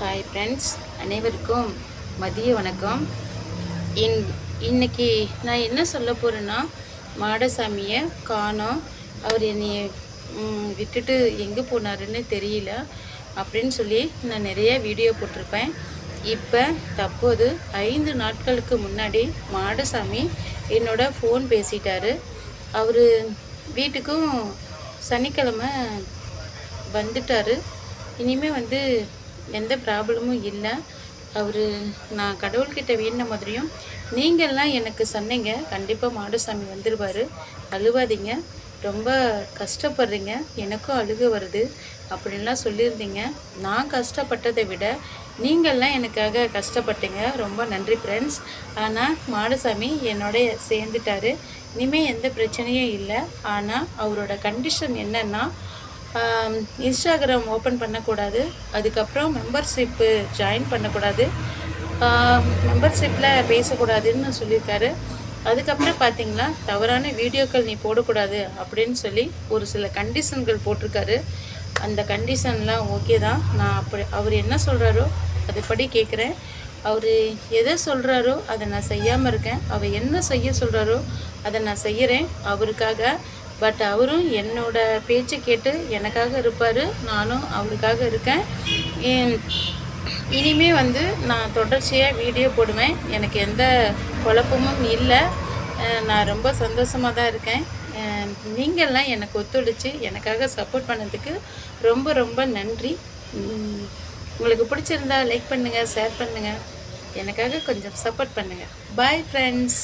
Hi friends, அனைவருக்கும் மதிய வணக்கம். இன்னைக்கு நான் என்ன சொல்ல போகிறேன்னா, மாடசாமியை காணோம், அவர் என்னை விட்டுட்டு எங்கே போனாருன்னு தெரியல அப்படின்னு சொல்லி நான் நிறைய வீடியோ போட்டிருப்பேன். இப்போ தற்போது 5 நாட்களுக்கு முன்னாடி மாடசாமி என்னோட ஃபோன் பேசிட்டாரு. அவர் வீட்டுக்கும் சனிக்கிழமை வந்துட்டார். இனிமேல் எந்த ப்ராப்ளமும் இல்லை. நான் கடவுள்கிட்ட வேண்டின மாதிரியும் நீங்கள்லாம் எனக்கு சொன்னீங்க, கண்டிப்பாக மாடசாமி வந்துடுவார், அழுவாதீங்க, ரொம்ப கஷ்டப்படுறீங்க, எனக்கும் அழுக வருது அப்படின்லாம் சொல்லியிருந்தீங்க. நான் கஷ்டப்பட்டதை விட நீங்கள்லாம் எனக்காக கஷ்டப்பட்டீங்க. ரொம்ப நன்றி ஃப்ரெண்ட்ஸ். ஆனால் மாடசாமி என்னோட சேர்ந்துட்டார். இனிமேல் எந்த பிரச்சனையும் இல்லை. ஆனால் அவரோட கண்டிஷன் என்னென்னா, இன்ஸ்டாகிராம் ஓப்பன் பண்ணக்கூடாது, அதுக்கப்புறம் மெம்பர்ஷிப்பு ஜாயின் பண்ணக்கூடாது, மெம்பர்ஷிப்பில் பேசக்கூடாதுன்னு சொல்லியிருக்காரு. அதுக்கப்புறம் பார்த்திங்களா, தவறான வீடியோக்கள் நீ போடக்கூடாது அப்படின்னு சொல்லி ஒரு சில கண்டிஷன்கள் போட்டிருக்காரு. அந்த கண்டிஷன்லாம் ஓகே தான். நான் அவர் என்ன சொல்கிறாரோ அதுபடி கேட்குறேன். அவர் எதை சொல்கிறாரோ அதை நான் செய்யாமல் இருக்கேன். அவர் என்ன செய்ய சொல்கிறாரோ அதை நான் செய்கிறேன் அவருக்காக. பட் அவரும் என்னோட பேச்சு கேட்டு எனக்காக இருப்பார், நானும் அவருக்காக இருக்கேன். இனிமே நான் தொடர்ச்சியாக வீடியோ போடுவேன். எனக்கு எந்த குழப்பமும் இல்லை. நான் ரொம்ப சந்தோஷமாக தான் இருக்கேன். நீங்கள்லாம் எனக்கு ஒத்துழைச்சி எனக்காக சப்போர்ட் பண்ணதுக்கு ரொம்ப ரொம்ப நன்றி. உங்களுக்கு பிடிச்சிருந்தா லைக் பண்ணுங்கள், ஷேர் பண்ணுங்கள், எனக்காக கொஞ்சம் சப்போர்ட் பண்ணுங்கள். Bye friends.